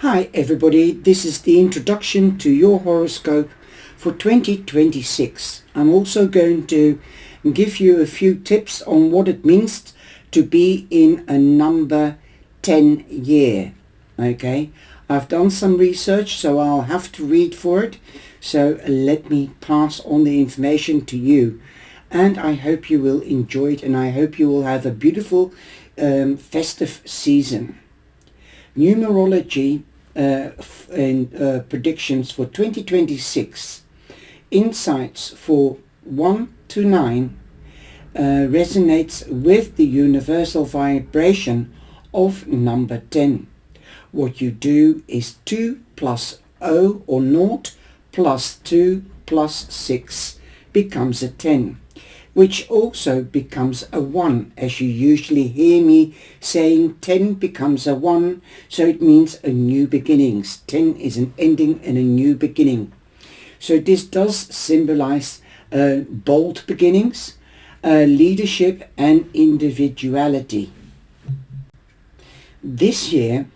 Hi everybody, this is the introduction to your horoscope for 2026. I'm also going to give you a few tips on what it means to be in a number 10 year. Okay, I've done some research, so I'll have to read for it. So let me pass on the information to you. And I hope you will enjoy it, and I hope you will have a beautiful festive season. Numerology and predictions for 2026. Insights for 1 to 9 resonates with the universal vibration of number 10. What you do is 2 plus 0 or 0 plus 2 plus 6 becomes a 10. Which also becomes a 1, as you usually hear me saying 10 becomes a 1, so it means a new beginnings. 10 is an ending and a new beginning. So this does symbolize bold beginnings, leadership and individuality. This year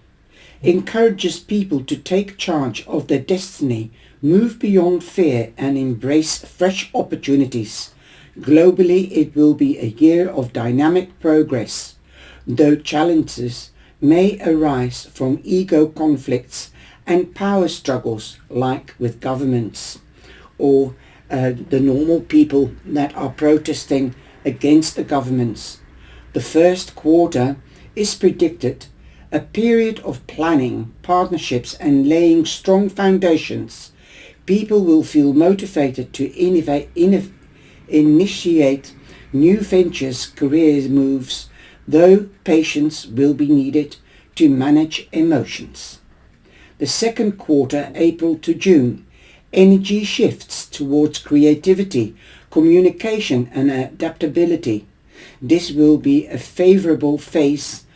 encourages people to take charge of their destiny, move beyond fear and embrace fresh opportunities. Globally, it will be a year of dynamic progress, though challenges may arise from ego conflicts and power struggles like with governments or the normal people that are protesting against the governments. The first quarter is predicted a period of planning, partnerships and laying strong foundations. People will feel motivated to initiate new ventures, career moves, though patience will be needed to manage emotions. The second quarter, April to June, energy shifts towards creativity, communication and adaptability. This will be a favorable phase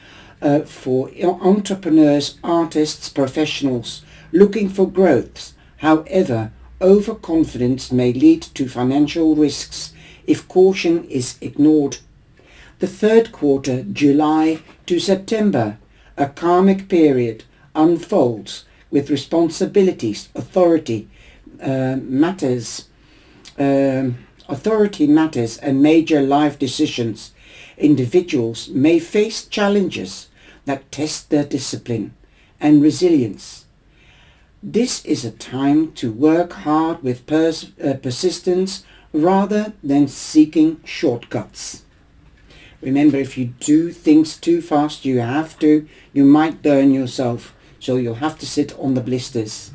for entrepreneurs, artists, professionals looking for growth. However, overconfidence may lead to financial risks if caution is ignored. The third quarter, July to September, a karmic period unfolds with responsibilities, authority matters and major life decisions. Individuals may face challenges that test their discipline and resilience. This is a time to work hard with persistence rather than seeking shortcuts. Remember, if you do things too fast, you might burn yourself, so you'll have to sit on the blisters.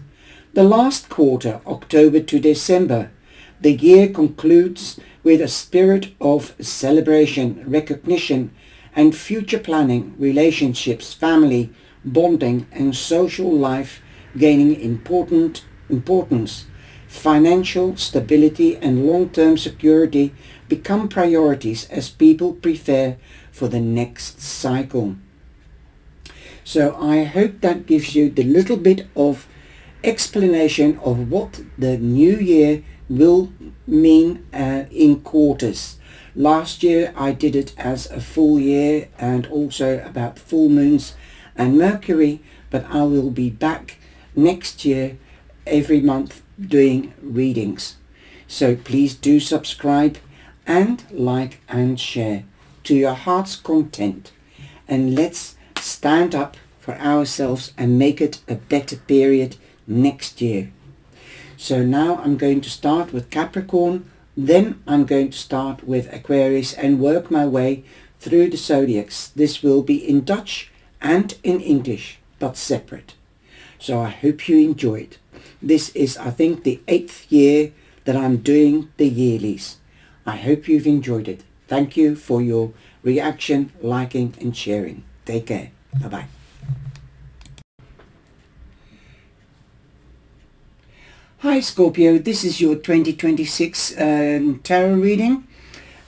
The last quarter, October to December, the year concludes with a spirit of celebration, recognition, and future planning. Relationships, family, bonding, and social life gaining importance. Financial stability and long-term security become priorities as people prepare for the next cycle. So I hope that gives you the little bit of explanation of what the new year will mean in quarters. Last year I did it as a full year and also about full moons and Mercury, but I will be back next year every month doing readings. So please do subscribe and like and share to your heart's content, and let's stand up for ourselves and make it a better period next year. So now I'm going to start with Capricorn, then I'm going to start with Aquarius and work my way through the zodiacs. This will be in Dutch and in English, but separate. So I hope you enjoy it. This is, I think, the 8th year that I'm doing the yearlies. I hope you've enjoyed it. Thank you for your reaction, liking and sharing. Take care. Bye-bye. Hi Scorpio, this is your 2026 tarot reading.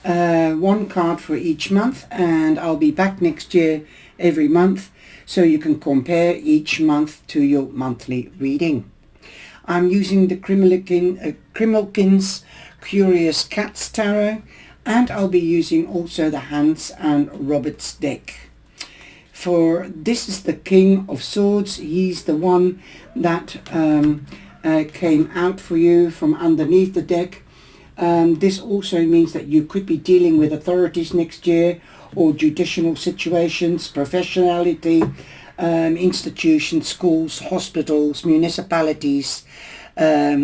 One card for each month, and I'll be back next year every month, so you can compare each month to your monthly reading. I'm using the Krimelkin's Curious Cats Tarot, and I'll be using also the Hans and Roberts deck. For this is the King of Swords. He's the one that came out for you from underneath the deck. This also means that you could be dealing with authorities next year, or judicial situations, professionality, institutions, schools, hospitals, municipalities, whether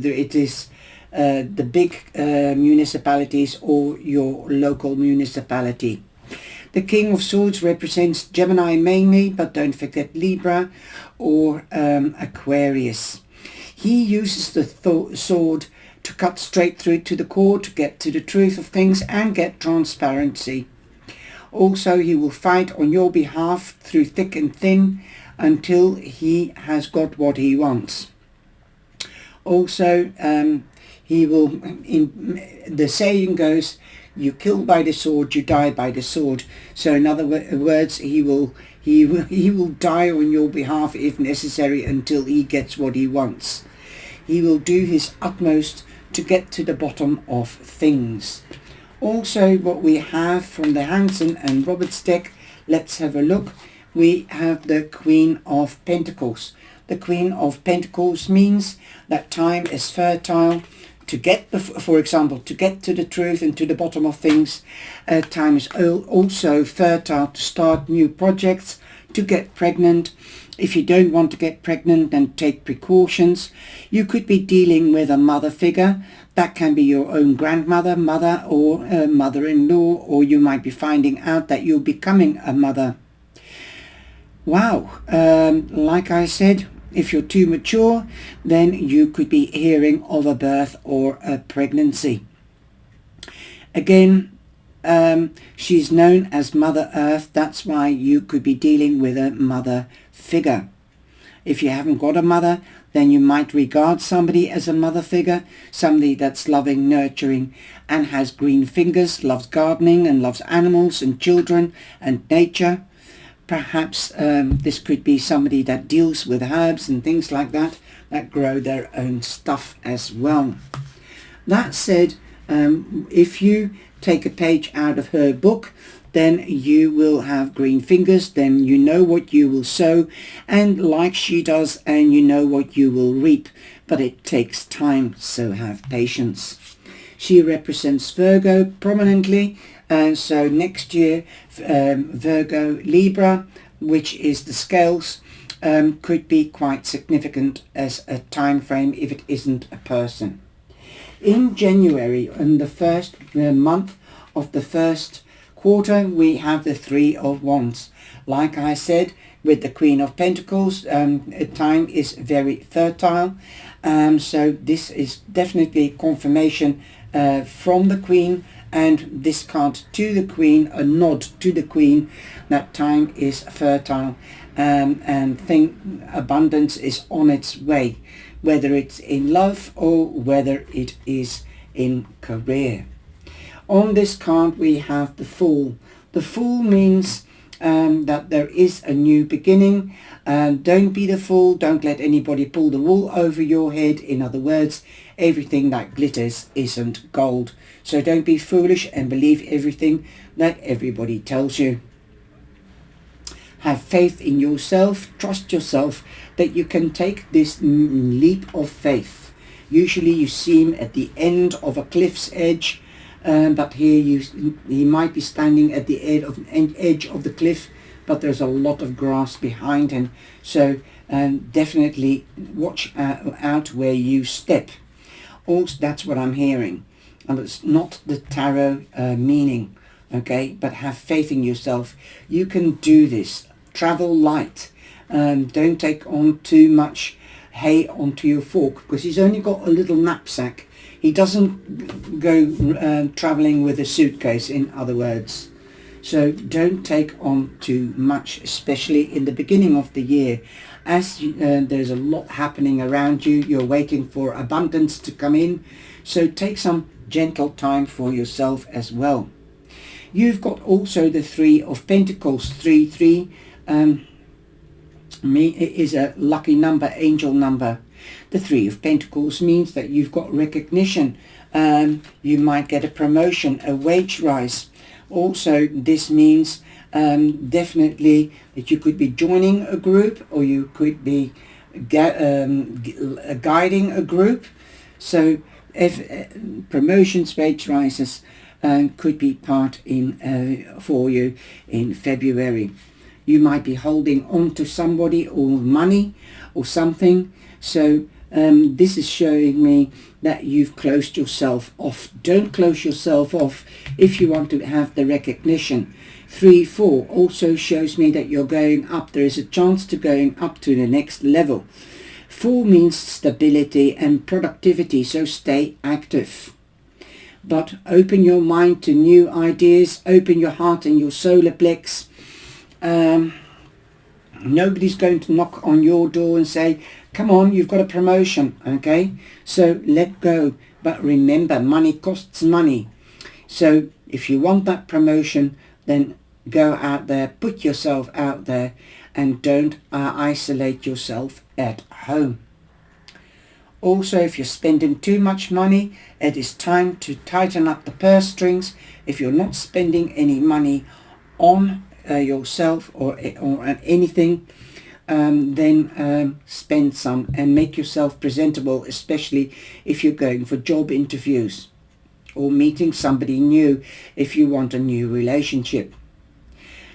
it is the big municipalities or your local municipality. The King of Swords represents Gemini mainly, but don't forget Libra or Aquarius. He uses the sword to cut straight through to the core, to get to the truth of things and get transparency. Also, he will fight on your behalf through thick and thin until he has got what he wants. Also, he will, the saying goes, you kill by the sword, you die by the sword. So in other words, he will die on your behalf if necessary until he gets what he wants. He will do his utmost to get to the bottom of things. Also, what we have from the Hansen and Roberts deck, let's have a look. We have the Queen of Pentacles. The Queen of Pentacles means that time is fertile to get, for example, to get to the truth and to the bottom of things. Time is also fertile to start new projects, to get pregnant. If you don't want to get pregnant, then take precautions. You could be dealing with a mother figure. That can be your own grandmother, mother, or mother-in-law, or you might be finding out that you're becoming a mother. Wow, like I said, if you're too mature, then you could be hearing of a birth or a pregnancy. Again, she's known as Mother Earth. That's why you could be dealing with a mother figure. If you haven't got a mother, then you might regard somebody as a mother figure, somebody that's loving, nurturing, and has green fingers, loves gardening and loves animals and children and nature. Perhaps this could be somebody that deals with herbs and things like that, that grow their own stuff as well. That said, if you take a page out of her book, then you will have green fingers, then you know what you will sow, and like she does, and you know what you will reap, but it takes time, so have patience. She represents Virgo prominently, and so next year Virgo Libra, which is the scales, could be quite significant as a time frame if it isn't a person. In January, in the first month of the first quarter, we have the Three of Wands. Like I said, with the Queen of Pentacles, time is very fertile, so this is definitely confirmation from the Queen, and this card to the Queen, a nod to the Queen, that time is fertile, and abundance is on its way, whether it's in love or whether it is in career. On this card we have the Fool. The Fool means that there is a new beginning. Don't be the fool. Don't let anybody pull the wool over your head. In other words, everything that glitters isn't gold. So don't be foolish and believe everything that everybody tells you. Have faith in yourself. Trust yourself that you can take this leap of faith. Usually you see him at the end of a cliff's edge, but here he might be standing at the edge of the cliff, but there's a lot of grass behind him. So definitely watch out where you step. Also, that's what I'm hearing. And it's not the tarot meaning, okay? But have faith in yourself. You can do this. Travel light. Don't take on too much hay onto your fork, because he's only got a little knapsack. He doesn't go traveling with a suitcase, in other words. So don't take on too much, especially in the beginning of the year, as there's a lot happening around you. You're waiting for abundance to come in, so take some gentle time for yourself as well. You've got also the Three of Pentacles. 3 is a lucky number, angel number. The Three of Pentacles means that you've got recognition. You might get a promotion, a wage rise. Also, this means definitely that you could be joining a group, or you could be guiding a group. So if promotions, wage rises could be part in for you in February. You might be holding on to somebody or money or something. So this is showing me that you've closed yourself off. Don't close yourself off if you want to have the recognition. 3, 4 also shows me that you're going up. There is a chance to going up to the next level. 4 means stability and productivity, so stay active. But open your mind to new ideas, open your heart and your solar plex. Nobody's going to knock on your door and say, come on, you've got a promotion, okay? So let go. But remember, money costs money. So if you want that promotion, then go out there, put yourself out there, and don't isolate yourself at home. Also, if you're spending too much money, it is time to tighten up the purse strings. If you're not spending any money on yourself or on anything, then spend some and make yourself presentable, especially if you're going for job interviews or meeting somebody new if you want a new relationship.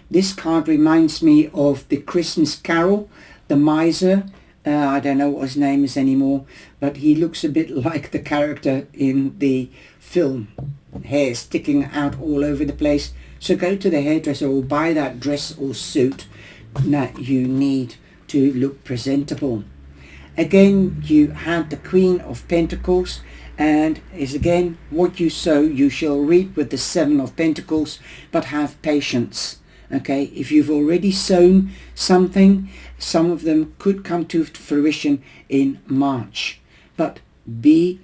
This card reminds me of the Christmas Carol, the miser. I don't know what his name is anymore, but he looks a bit like the character in the film. Hair sticking out all over the place. So go to the hairdresser or buy that dress or suit that you need to look presentable. Again, you had the Queen of Pentacles, and is again, what you sow you shall reap, with the 7 of Pentacles, but have patience. Okay, if you've already sown something, some of them could come to fruition in March, but be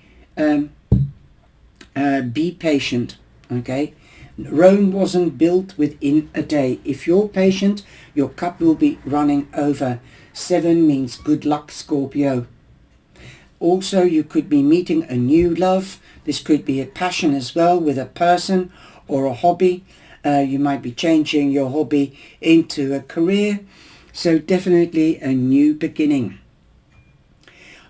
patient. Okay, Rome wasn't built within a day. If you're patient, your cup will be running over. 7 means good luck, Scorpio. Also, you could be meeting a new love. This could be a passion as well, with a person or a hobby. You might be changing your hobby into a career. So definitely a new beginning.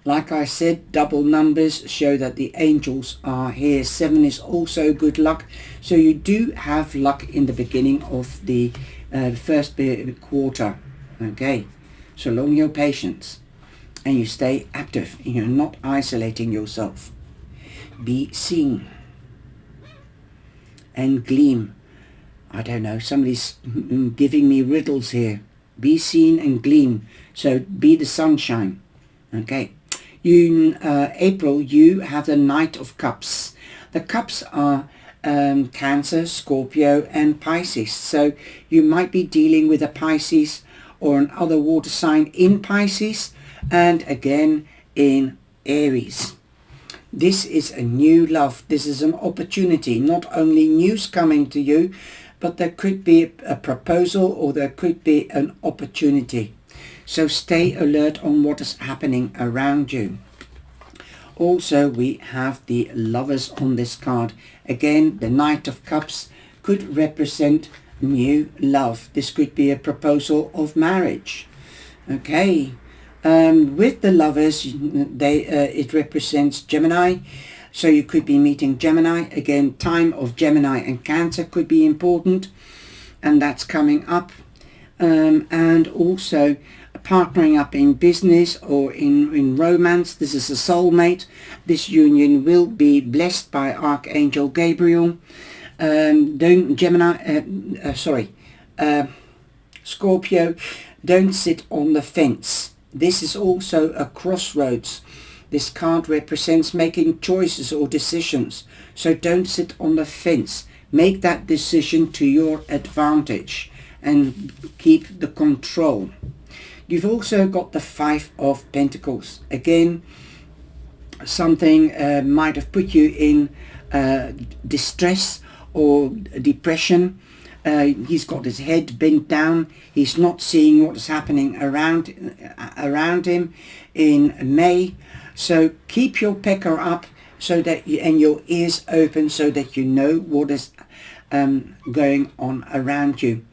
Like I said, double numbers show that the angels are here. 7 is also good luck. So you do have luck in the beginning of the first quarter. Okay, so long your patience and you stay active. You're not isolating yourself. Be seen and gleam. I don't know, somebody's giving me riddles here. Be seen and gleam. So be the sunshine. Okay. You, April, you have the Knight of Cups. The cups are Cancer, Scorpio and Pisces. So you might be dealing with a Pisces or another water sign in Pisces, and again in Aries. This is a new love. This is an opportunity. Not only news coming to you, but there could be a proposal or there could be an opportunity. So stay alert on what is happening around you. Also, we have the Lovers on this card. Again, the Knight of Cups could represent new love. This could be a proposal of marriage. Okay. With the Lovers, it represents Gemini. So you could be meeting Gemini. Again, time of Gemini and Cancer could be important, and that's coming up. And also partnering up in business or in romance. This is a soulmate. This union will be blessed by Archangel Gabriel. Scorpio, don't sit on the fence. This is also a crossroads. This card represents making choices or decisions. So don't sit on the fence. Make that decision to your advantage and keep the control. You've also got the 5 of Pentacles. Again, something might have put you in distress or depression. He's got his head bent down. He's not seeing what's happening around him in May. So keep your pecker up so that and your ears open so that you know what is going on around you.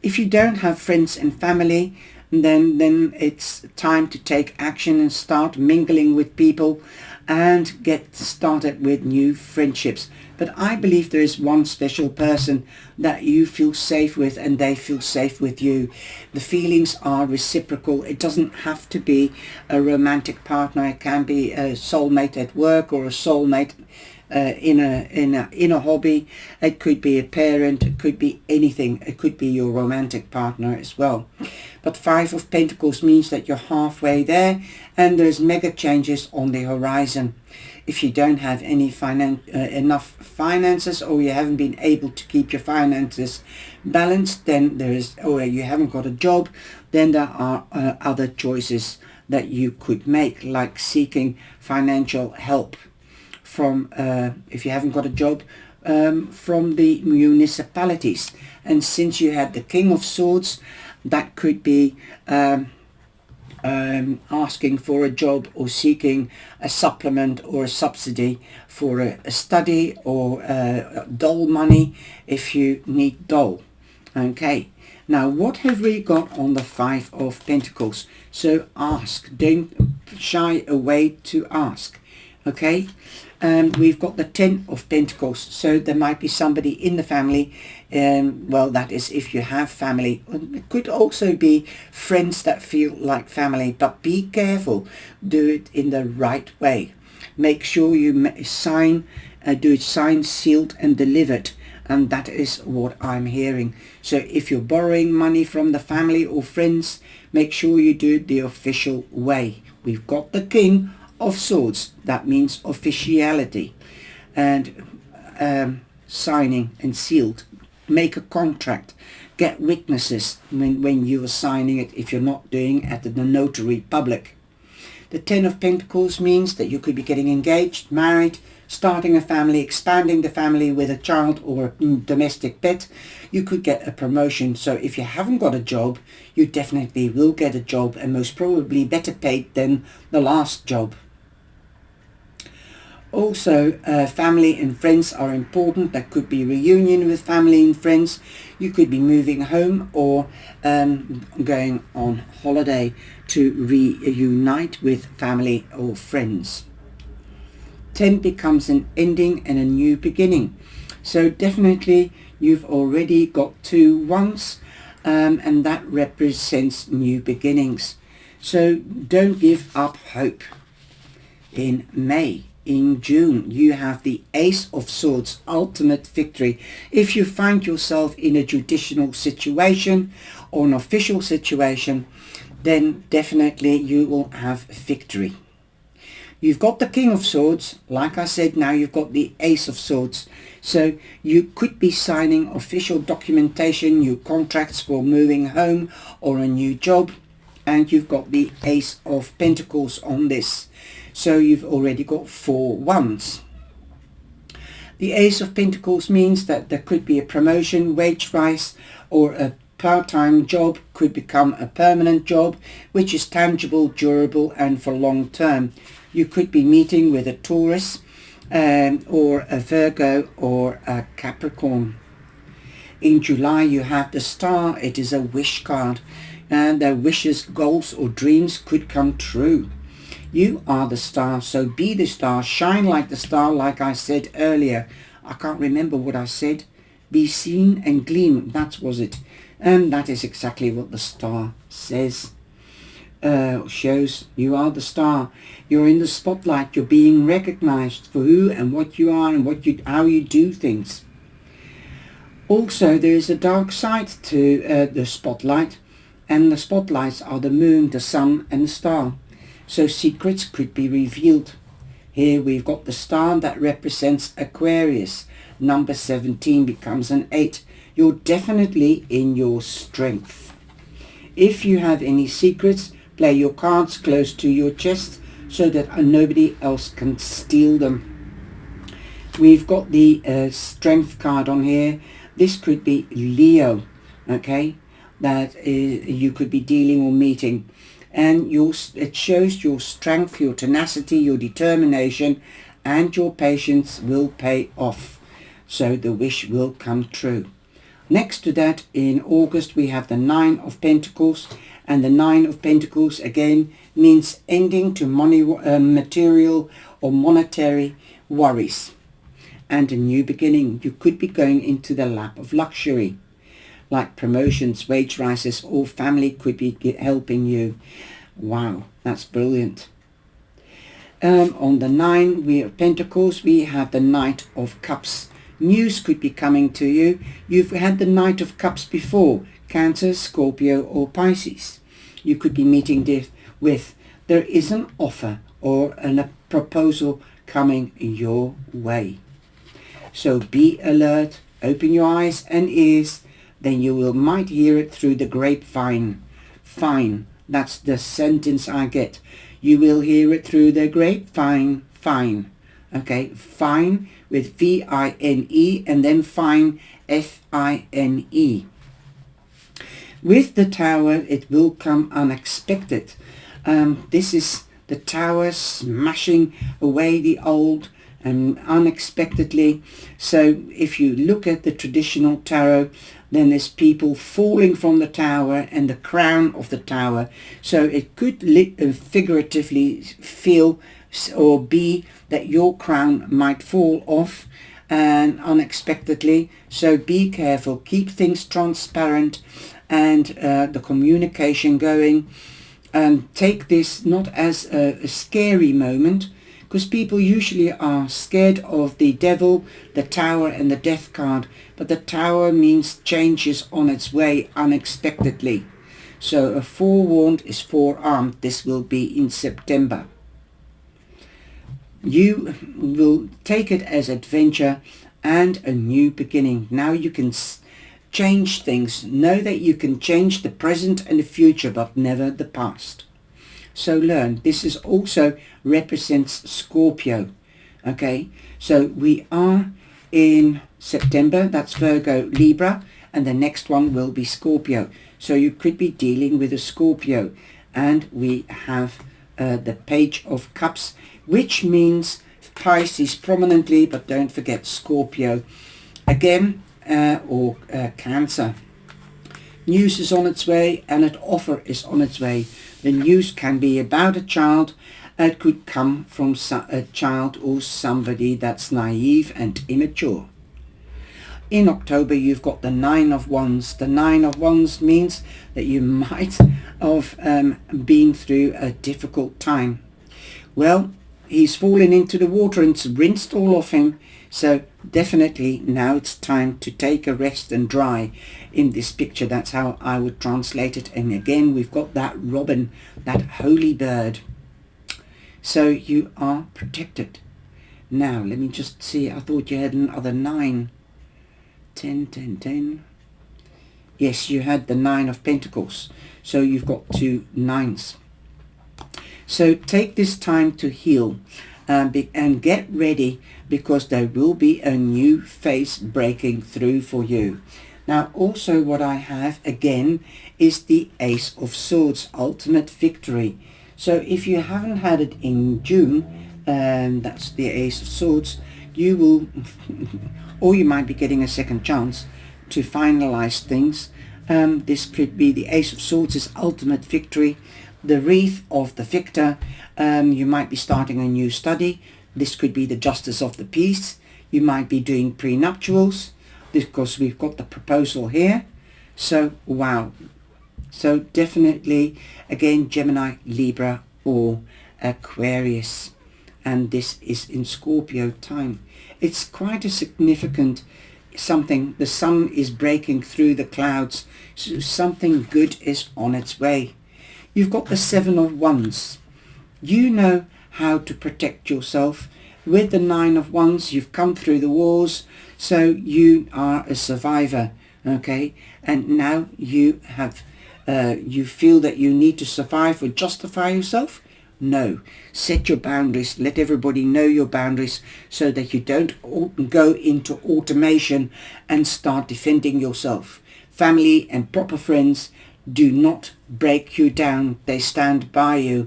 If you don't have friends and family, then it's time to take action and start mingling with people and get started with new friendships. But I believe there is one special person that you feel safe with and they feel safe with you. The feelings are reciprocal. It doesn't have to be a romantic partner. It can be a soulmate at work or a soulmate in a hobby. It could be a parent. It could be anything. It could be your romantic partner as well. But Five of Pentacles means that you're halfway there and there's mega changes on the horizon. If you don't have any enough finances, or you haven't been able to keep your finances balanced, then or you haven't got a job, then there are other choices that you could make, like seeking financial help from, if you haven't got a job, from the municipalities. And since you had the King of Swords, that could be asking for a job or seeking a supplement or a subsidy for a study, or dole money if you need dole. Okay, now what have we got on the Five of Pentacles? So ask, don't shy away to ask. Okay, we've got the Ten of Pentacles, so there might be somebody in the family, well, that is if you have family. It could also be friends that feel like family, but be careful, do it in the right way. Make sure you do it signed, sealed and delivered, and that is what I'm hearing. So if you're borrowing money from the family or friends, make sure you do it the official way. We've got the King of Swords, that means officiality, and signing and sealed. Make a contract, get witnesses when you are signing it, if you're not doing it at the notary public. The Ten of Pentacles means that you could be getting engaged, married, starting a family, expanding the family with a child or a domestic pet. You could get a promotion. So if you haven't got a job, you definitely will get a job, and most probably better paid than the last job. Also, family and friends are important. That could be reunion with family and friends. You could be moving home or going on holiday to reunite with family or friends. 10 becomes an ending and a new beginning. So definitely you've already got 2 ones, and that represents new beginnings. So don't give up hope. In May, in June, you have the Ace of Swords, ultimate victory. If you find yourself in a judicial situation or an official situation, then definitely you will have victory. You've got the King of Swords. Like I said, now you've got the Ace of Swords. So you could be signing official documentation, new contracts for moving home or a new job. And you've got the Ace of Pentacles on this. So you've already got 4 ones. The Ace of Pentacles means that there could be a promotion, wage rise, or a part-time job could become a permanent job, which is tangible, durable, and for long term. You could be meeting with a Taurus, or a Virgo, or a Capricorn. In July, you have the Star. It is a wish card, and their wishes, goals, or dreams could come true. You are the star, so be the star, shine like the star, like I said earlier. I can't remember what I said. Be seen and gleam, that was it. And that is exactly what the star says. Shows you are the star. You're in the spotlight. You're being recognized for who and what you are and how you do things. Also, there is a dark side to the spotlight, and the spotlights are the moon, the sun, and the star. So secrets could be revealed. Here we've got the star that represents Aquarius. Number 17 becomes an 8. You're definitely in your strength. If you have any secrets, play your cards close to your chest so that nobody else can steal them. We've got the strength card on here. This could be Leo, okay? That is, you could be dealing or meeting. And it shows your strength, your tenacity, your determination, and your patience will pay off. so the wish will come true. Next to that, in August, we have the 9 of Pentacles, and the 9 of Pentacles again means ending to money, material or monetary worries, and a new beginning. You could be going into the lap of luxury, like promotions, wage rises, or family could be helping you. Wow, that's brilliant. On the 9 of Pentacles, we have the Knight of Cups. News could be coming to you. You've had the Knight of Cups before, Cancer, Scorpio, or Pisces. You could be meeting with, there is an offer or a proposal coming your way. So be alert, open your eyes and ears, then you might hear it through the grapevine. Fine, that's the sentence I get. You will hear it through the grapevine. Fine. Okay, fine with V-I-N-E, and then fine, F-I-N-E. With the Tower, it will come unexpected. This is the Tower smashing away the old and unexpectedly. So if you look at the traditional tarot, then there's people falling from the tower and the crown of the tower. So it could figuratively feel or be that your crown might fall off and unexpectedly. So be careful, keep things transparent and the communication going, and take this not as a scary moment, because people usually are scared of the devil, the Tower and the Death card, but the Tower means change is on its way unexpectedly. So a forewarned is forearmed. This will be in September. You will take it as adventure and a new beginning. Now you can change things. Know that you can change the present and the future, but never the past. So learn. This is also represents Scorpio. Okay, so we are in September. That's Virgo, Libra, and the next one will be Scorpio. So you could be dealing with a Scorpio. And we have the Page of Cups, which means Pisces prominently, but don't forget Scorpio again, or Cancer. News is on its way and an offer is on its way. The news can be about a child. It could come from a child or somebody that's naive and immature. In October, you've got the 9 of Wands. The 9 of Wands means that you might have been through a difficult time. Well, he's fallen into the water and it's rinsed all off him. So definitely now it's time to take a rest and dry in this picture. That's how I would translate it. And again, we've got that robin, that holy bird. So you are protected. Now, let me just see. I thought you had another 9. 10, 10, 10. Yes, you had the 9 of Pentacles. So you've got 2 9s. So take this time to heal and get ready, because there will be a new phase breaking through for you. Now also what I have again is the Ace of Swords, ultimate victory. So if you haven't had it in June, that's the Ace of Swords, you will or you might be getting a second chance to finalize things. This could be the Ace of Swords is ultimate victory, the wreath of the victor. You might be starting a new study. This could be the Justice of the Peace. You might be doing prenuptials, because we've got the proposal here. So wow. So definitely again Gemini, Libra or Aquarius, and this is in Scorpio time. It's quite a significant something. The sun is breaking through the clouds, so something good is on its way. You've got the 7 of Wands. You know how to protect yourself. With the 9 of Wands, you've come through the wars, so you are a survivor, okay? And now you have, you feel that you need to survive or justify yourself? No. Set your boundaries. Let everybody know your boundaries so that you don't go into automation and start defending yourself. Family and proper friends do not break you down. They stand by you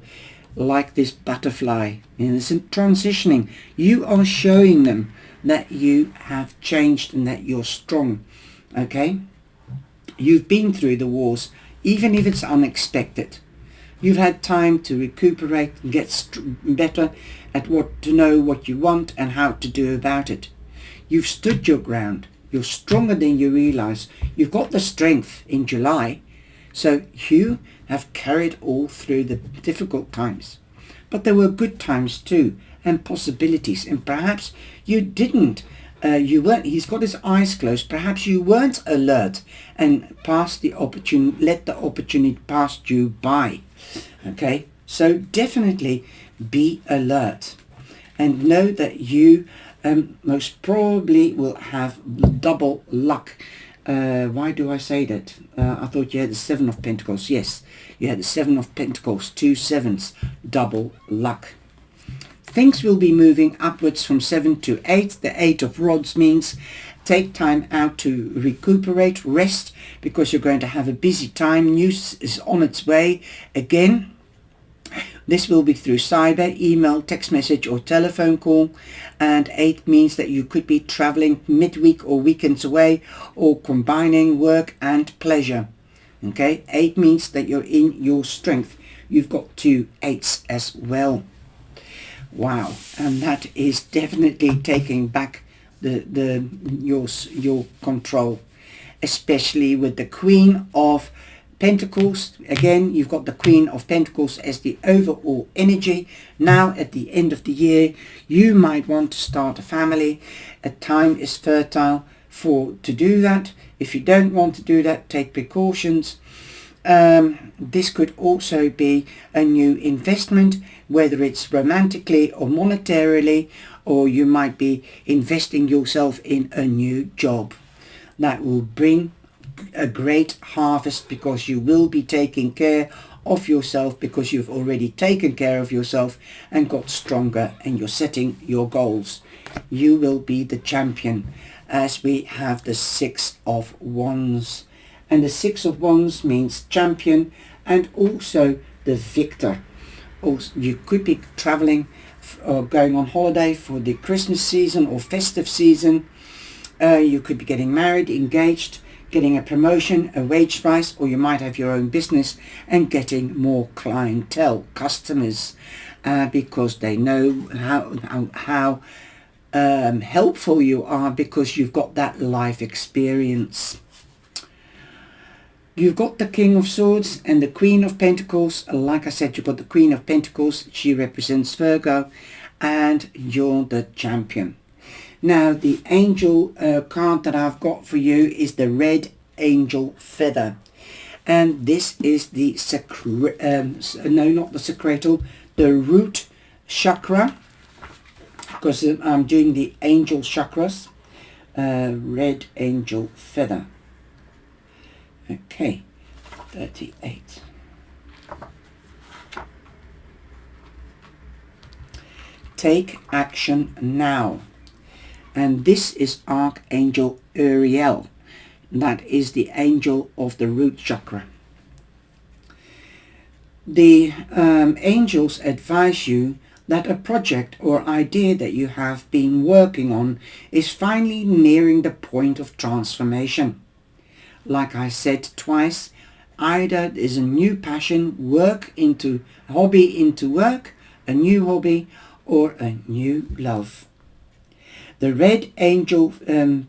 like this butterfly. And it's transitioning. You are showing them that you have changed and that you're strong. Okay? You've been through the wars, even if it's unexpected. You've had time to recuperate and get better at to know what you want and how to do about it. You've stood your ground. You're stronger than you realize. You've got the strength in July. So you have carried all through the difficult times. But there were good times too, and possibilities. And perhaps you didn't. You weren't. He's got his eyes closed. Perhaps you weren't alert and let the opportunity pass you by. Okay. So definitely be alert, and know that you most probably will have double luck. Why do I say that? I thought you had the Seven of Pentacles. Yes, you had the Seven of Pentacles, 2 sevens, double luck. Things will be moving upwards from 7 to 8. The 8 of Rods means take time out to recuperate, rest, because you're going to have a busy time. News is on its way again. This will be through cyber, email, text message or telephone call. And 8 means that you could be traveling midweek or weekends away, or combining work and pleasure. Okay, 8 means that you're in your strength. You've got 2 8s as well. Wow, and that is definitely taking back your control, especially with the Queen of Pentacles. Again, you've got the Queen of Pentacles as the overall energy. Now at the end of the year, you might want to start a family. A time is fertile to do that. If you don't want to do that, take precautions. This could also be a new investment, whether it's romantically or monetarily, or you might be investing yourself in a new job that will bring a great harvest, because you will be taking care of yourself, because you've already taken care of yourself and got stronger, and you're setting your goals. You will be the champion, as we have the 6 of Wands. And the 6 of Wands means champion and also the victor. Also, you could be traveling or going on holiday for the Christmas season or festive season. You could be getting married, engaged, getting a promotion, a wage rise, or you might have your own business and getting more clientele, customers, because they know how helpful you are, because you've got that life experience. You've got the King of Swords and the Queen of Pentacles. Like I said, you've got the Queen of Pentacles. She represents Virgo, and you're the champion. Now, the angel card that I've got for you is the Red Angel Feather. And this is the the root chakra, because I'm doing the angel chakras. Red Angel Feather. Okay, 38. Take action now. And this is Archangel Uriel. That is the angel of the root chakra. The angels advise you that a project or idea that you have been working on is finally nearing the point of transformation. Like I said twice, either is a new passion, hobby into work, a new hobby, or a new love. The Red Angel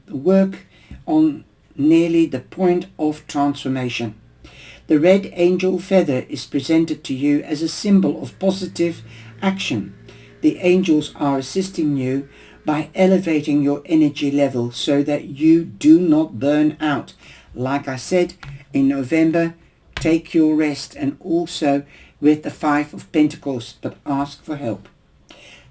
work on nearly the point of transformation. The Red Angel Feather is presented to you as a symbol of positive action. The angels are assisting you by elevating your energy level so that you do not burn out. Like I said, in November, take your rest, and also with the 5 of Pentacles, but ask for help.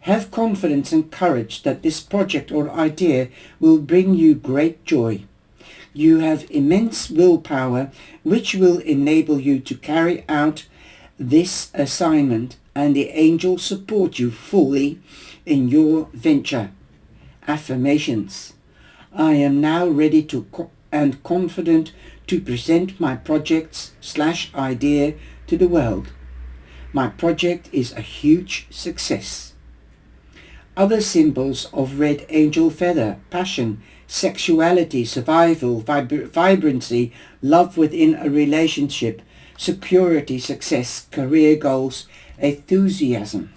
Have confidence and courage that this project or idea will bring you great joy. You have immense willpower, which will enable you to carry out this assignment, and the angels support you fully in your venture. Affirmations. I am now ready and confident to present my projects/idea to the world. My project is a huge success. Other symbols of red angel feather: passion, sexuality, survival, vibrancy, love within a relationship, security, success, career goals, enthusiasm.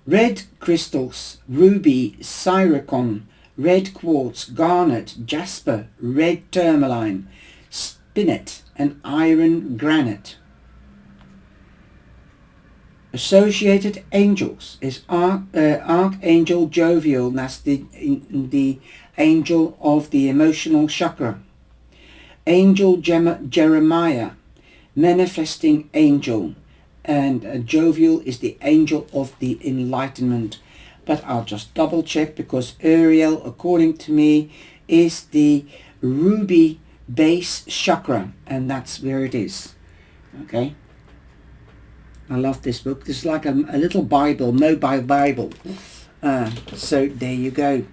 Red crystals: ruby, zircon, red quartz, garnet, jasper, red tourmaline, spinet, and iron granite. Associated angels is Archangel Jovial, that's the angel of the emotional chakra. Angel Jeremiah, manifesting angel, and Jovial is the angel of the enlightenment. But I'll just double check, because Uriel, according to me, is the ruby base chakra, and that's where it is. Okay, I love this book. This is like a little Bible, mobile Bible. So there you go.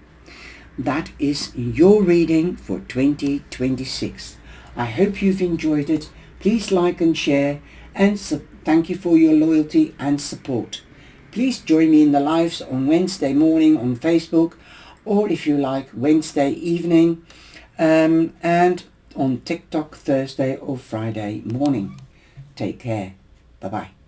That is your reading for 2026. I hope you've enjoyed it. Please like and share, and thank you for your loyalty and support. Please join me in the lives on Wednesday morning on Facebook, or if you like, Wednesday evening, and on TikTok Thursday or Friday morning. Take care. Bye-bye.